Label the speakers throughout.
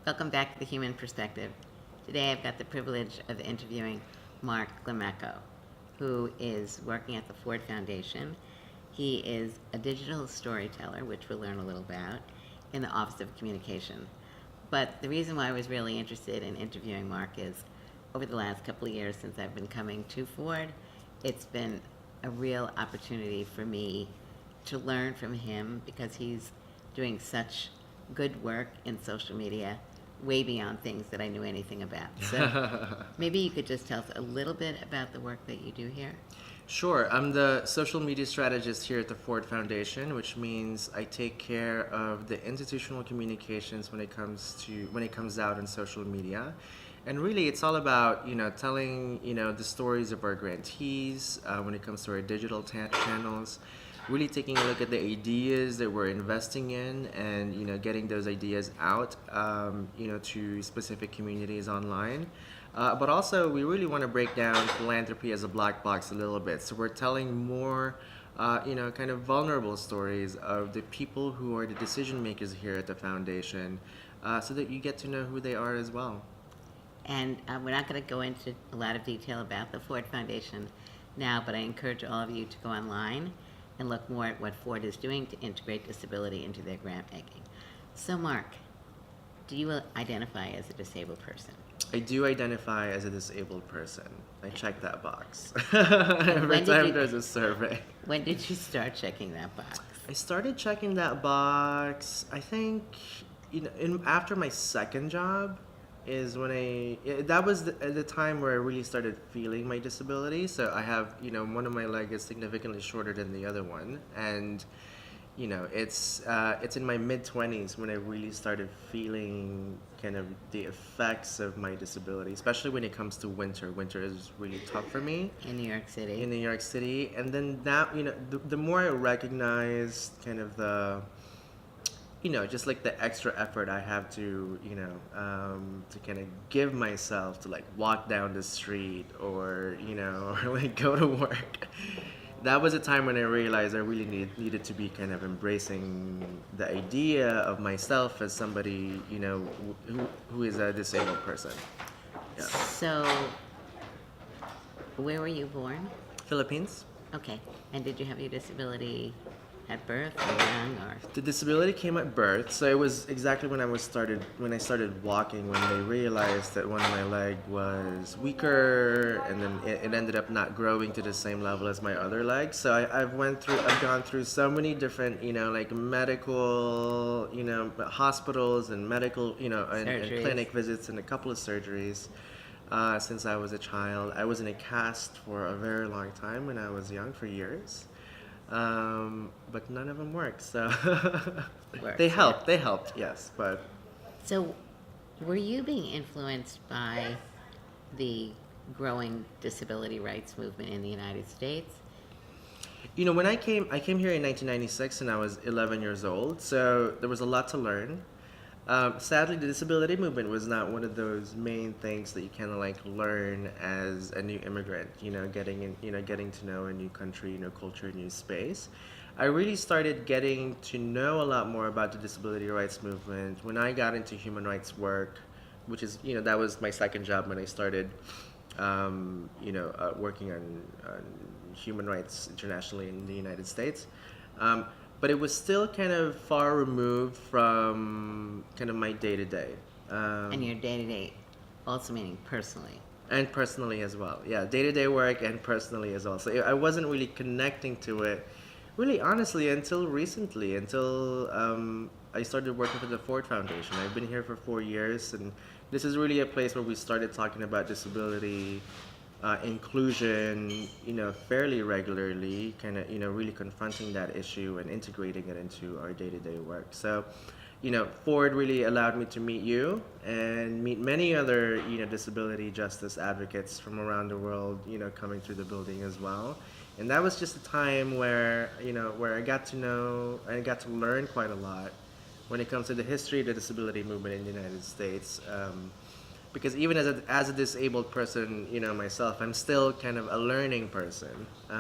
Speaker 1: Welcome back to the Human Perspective. Today I've got the privilege of interviewing Marc Climaco, who is working at the Ford Foundation. He is a digital storyteller, which we'll learn a little about, in the Office of Communication. But the reason why I was really interested in interviewing Marc is over the last couple of years since I've been coming to Ford, it's been a real opportunity for me to learn from him because he's doing such good work in social media, way beyond things that I knew anything about. So maybe you could just tell us a little bit about the work that you do here.
Speaker 2: Sure. I'm the social media strategist here at the Ford Foundation, which means I take care of the institutional communications when it comes out in social media. And really, it's all about telling the stories of our grantees when it comes to our digital channels. Really taking a look at the ideas that we're investing in, and getting those ideas out to specific communities online. But also, we really want to break down philanthropy as a black box a little bit. So we're telling more, kind of vulnerable stories of the people who are the decision makers here at the foundation, so that you get to know who they are as well.
Speaker 1: And we're not going to go into a lot of detail about the Ford Foundation now, but I encourage all of you to go online and look more at what Ford is doing to integrate disability into their grant making. So Marc, do you identify as a disabled person?
Speaker 2: I do identify as a disabled person. I check that box every time there's a survey.
Speaker 1: When did you start checking that box?
Speaker 2: I started checking that box, I think, after my second job is when that was the time where I really started feeling my disability. So I have, one of my legs is significantly shorter than the other one. And, it's in my mid-20s when I really started feeling kind of the effects of my disability, especially when it comes to winter. Winter is really tough for me.
Speaker 1: In New York City.
Speaker 2: In New York City. And then that, the more I recognized kind of the, just like the extra effort I have to, to kind of give myself to like walk down the street or, or like go to work. That was a time when I realized I really needed to be kind of embracing the idea of myself as somebody, who is a disabled person. Yeah.
Speaker 1: So, where were you born?
Speaker 2: Philippines.
Speaker 1: Okay. And did you have your disability at birth or young, or?
Speaker 2: The disability came at birth, so it was exactly when I started walking, when they realized that one of my leg was weaker, and then it ended up not growing to the same level as my other leg. So I've gone through so many different, like medical, hospitals and medical, and clinic visits and a couple of surgeries. Since I was a child, I was in a cast for a very long time when I was young, for years. But none of them worked, so they helped, yes, but.
Speaker 1: So, were you being influenced by the growing disability rights movement in the United States?
Speaker 2: When I came here in 1996 and I was 11 years old, so there was a lot to learn. Sadly, the disability movement was not one of those main things that you kind of like learn as a new immigrant. Getting to know a new country, culture, new space. I really started getting to know a lot more about the disability rights movement when I got into human rights work, which is that was my second job when I started, working on human rights internationally in the United States. But it was still kind of far removed from kind of my day-to-day.
Speaker 1: And your day-to-day also meaning personally.
Speaker 2: And personally as well. Yeah, day-to-day work and personally as well. So I wasn't really connecting to it, really honestly, until recently, until I started working for the Ford Foundation. I've been here for 4 years, and this is really a place where we started talking about disability, inclusion, fairly regularly, kind of, really confronting that issue and integrating it into our day-to-day work. So, Ford really allowed me to meet you and meet many other, disability justice advocates from around the world, coming through the building as well. And that was just a time where, where I got to learn quite a lot when it comes to the history of the disability movement in the United States. because even as a disabled person, myself, I'm still kind of a learning person.
Speaker 1: A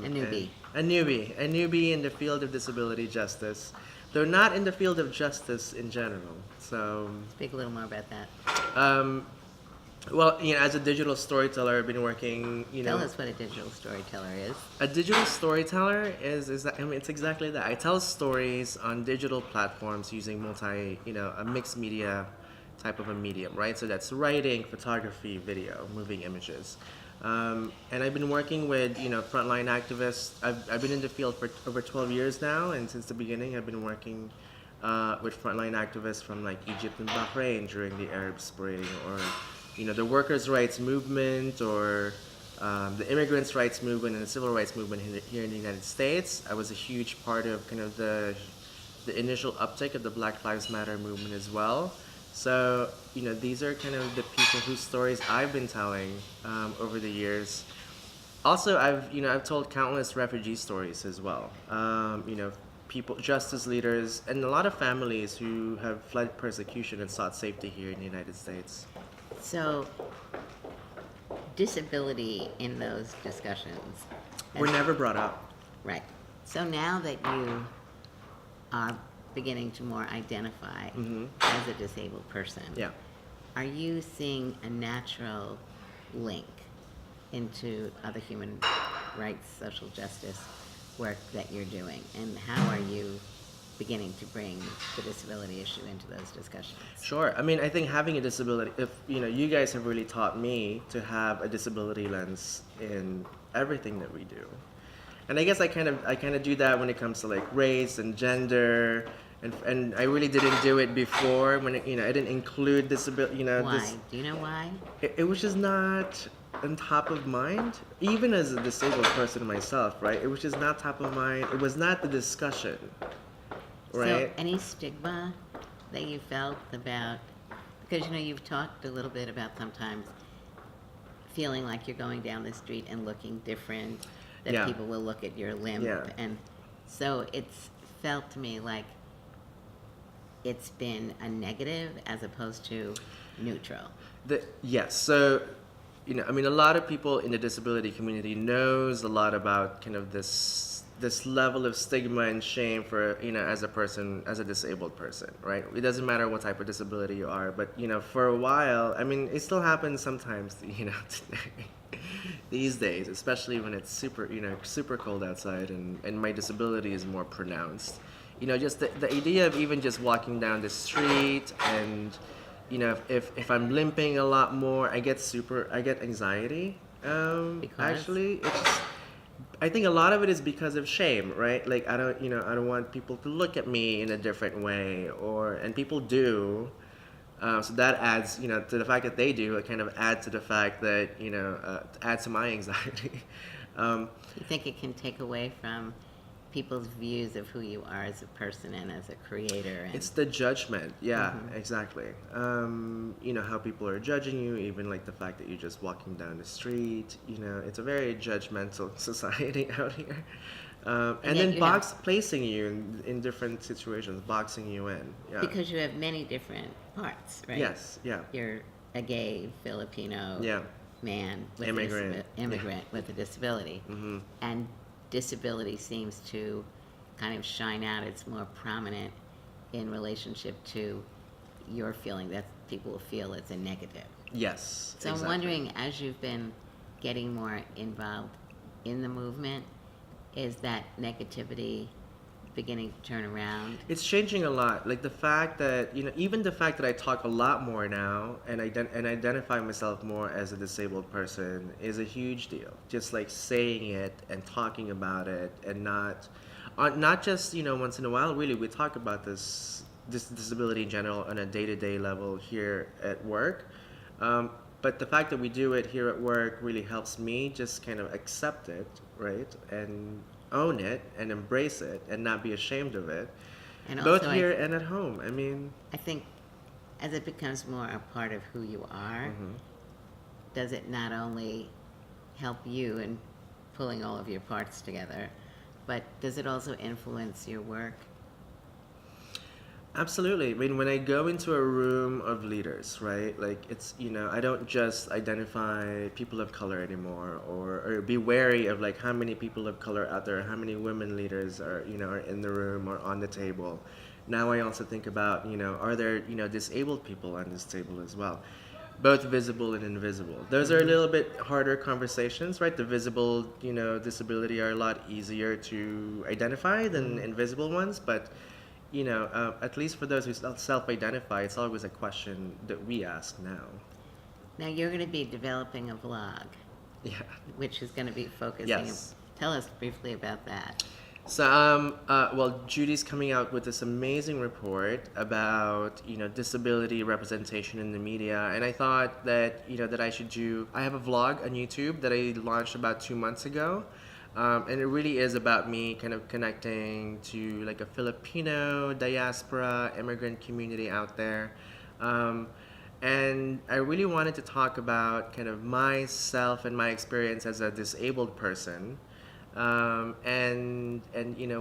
Speaker 1: newbie.
Speaker 2: A newbie in the field of disability justice, though not in the field of justice in general. So,
Speaker 1: Speak a little more about that.
Speaker 2: um, well, as a digital storyteller, I've been working.
Speaker 1: Tell us what a digital storyteller is.
Speaker 2: A digital storyteller is that, it's exactly that. I tell stories on digital platforms using a mixed media type of a medium, right? So that's writing, photography, video, moving images. And I've been working with, frontline activists. I've been in the field for over 12 years now, and since the beginning, I've been working with frontline activists from like Egypt and Bahrain during the Arab Spring, or the workers' rights movement, or the immigrants' rights movement and the civil rights movement here in the United States. I was a huge part of kind of the initial uptake of the Black Lives Matter movement as well. So, these are kind of the people whose stories I've been telling over the years. Also, I've told countless refugee stories as well. People, justice leaders, and a lot of families who have fled persecution and sought safety here in the United States.
Speaker 1: So, disability in those discussions.
Speaker 2: Were never brought up.
Speaker 1: Right. So now that you are beginning to more identify as a disabled person,
Speaker 2: Yeah.
Speaker 1: are you seeing a natural link into other human rights, social justice work that you're doing? And how are you beginning to bring the disability issue into those discussions?
Speaker 2: Sure. I mean, I think having a disability, if you guys have really taught me to have a disability lens in everything that we do. And I guess I kind of do that when it comes to like race and gender, and I really didn't do it before when I didn't include disability.
Speaker 1: Why? Do you know why?
Speaker 2: It was just not on top of mind, even as a disabled person myself, right? It was just not top of mind. It was not the discussion. Right.
Speaker 1: So any stigma that you felt about, because you've talked a little bit about sometimes feeling like you're going down the street and looking different, that
Speaker 2: Yeah.
Speaker 1: people will look at your limp,
Speaker 2: Yeah.
Speaker 1: and so it's felt to me like it's been a negative as opposed to neutral.
Speaker 2: Yes. So, I mean, a lot of people in the disability community knows a lot about kind of this level of stigma and shame for, as a disabled person, right? It doesn't matter what type of disability you are, but, for a while, I mean, it still happens sometimes, today, these days, especially when it's super cold outside and my disability is more pronounced. Just the idea of even just walking down the street and, if I'm limping a lot more, I get anxiety. Actually, it's just, I think a lot of it is because of shame, right? Like I don't want people to look at me in a different way, and people do. So that adds, to the fact that they do. It kind of adds to the fact that, adds to my anxiety.
Speaker 1: You think it can take away from people's views of who you are as a person and as a creator? And
Speaker 2: It's the judgment. Yeah, exactly. How people are judging you, even like the fact that you're just walking down the street. It's a very judgmental society out here. And then placing you in different situations, boxing you in. Yeah.
Speaker 1: Because you have many different parts, right?
Speaker 2: Yes, yeah.
Speaker 1: You're a gay Filipino man with immigrant with a disability. And disability seems to kind of shine out. It's more prominent in relationship to your feeling that people will feel it's a negative.
Speaker 2: Yes.
Speaker 1: So
Speaker 2: exactly.
Speaker 1: I'm wondering, as you've been getting more involved in the movement, is that negativity beginning to turn around?
Speaker 2: It's changing a lot. Like the fact that, even the fact that I talk a lot more now and identify myself more as a disabled person is a huge deal. Just like saying it and talking about it, and not just, once in a while. Really, we talk about this disability in general on a day-to-day level here at work. But the fact that we do it here at work really helps me just kind of accept it, right? And own it and embrace it and not be ashamed of it. And both here and at home. I mean,
Speaker 1: I think as it becomes more a part of who you are, does it not only help you in pulling all of your parts together, but does it also influence your work?
Speaker 2: Absolutely. I mean, when I go into a room of leaders, right? Like it's, I don't just identify people of color anymore, or be wary of like how many people of color out there, how many women leaders are in the room or on the table. Now I also think about, are there, disabled people on this table as well? Both visible and invisible. Those are a little bit harder conversations, right? The visible, disability are a lot easier to identify than invisible ones, but at least for those who self-identify, it's always a question that we ask now.
Speaker 1: Now you're going to be developing a vlog,
Speaker 2: Yeah.
Speaker 1: which is going to be focusing.
Speaker 2: Yes.
Speaker 1: Tell us briefly about that.
Speaker 2: So, well, Judy's coming out with this amazing report about, disability representation in the media, and I thought that, that I should do. I have a vlog on YouTube that I launched about 2 months ago, and it really is about me kind of connecting to like a Filipino diaspora immigrant community out there. And I really wanted to talk about kind of myself and my experience as a disabled person, and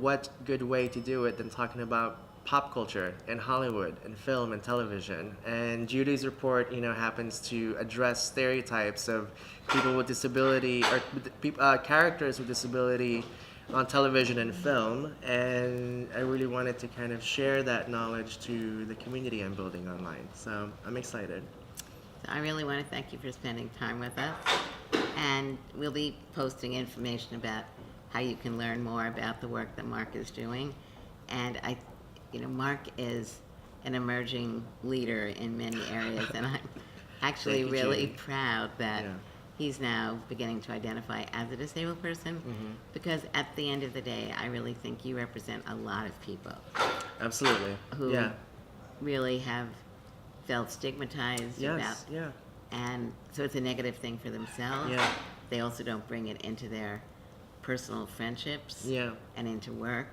Speaker 2: what good way to do it than talking about pop culture and Hollywood and film and television. And Judy's report, happens to address stereotypes of people with disability or characters with disability on television and film. And I really wanted to kind of share that knowledge to the community I'm building online. So I'm excited.
Speaker 1: So I really want to thank you for spending time with us. And we'll be posting information about how you can learn more about the work that Marc is doing. And Marc is an emerging leader in many areas, and I'm actually
Speaker 2: Thank you,
Speaker 1: really
Speaker 2: Judy.
Speaker 1: proud that
Speaker 2: Yeah.
Speaker 1: he's now beginning to identify as a disabled person, because at the end of the day, I really think you represent a lot of people
Speaker 2: Absolutely.
Speaker 1: who
Speaker 2: Yeah.
Speaker 1: really have felt stigmatized about,
Speaker 2: Yes. Yeah.
Speaker 1: and so it's a negative thing for themselves.
Speaker 2: Yeah.
Speaker 1: They also don't bring it into their personal friendships
Speaker 2: Yeah.
Speaker 1: and into work.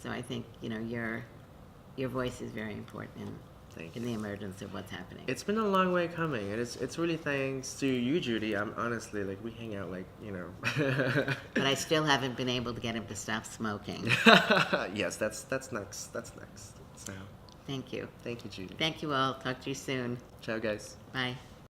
Speaker 1: So I think your voice is very important
Speaker 2: Thank
Speaker 1: in the emergence of what's happening.
Speaker 2: It's been a long way coming, and it's really thanks to you, Judy. I'm honestly like we hang out like
Speaker 1: But I still haven't been able to get him to stop smoking.
Speaker 2: Yes, that's next. That's next. So
Speaker 1: Thank you.
Speaker 2: thank you, Judy.
Speaker 1: Thank you all. Talk to you soon.
Speaker 2: Ciao, guys.
Speaker 1: Bye.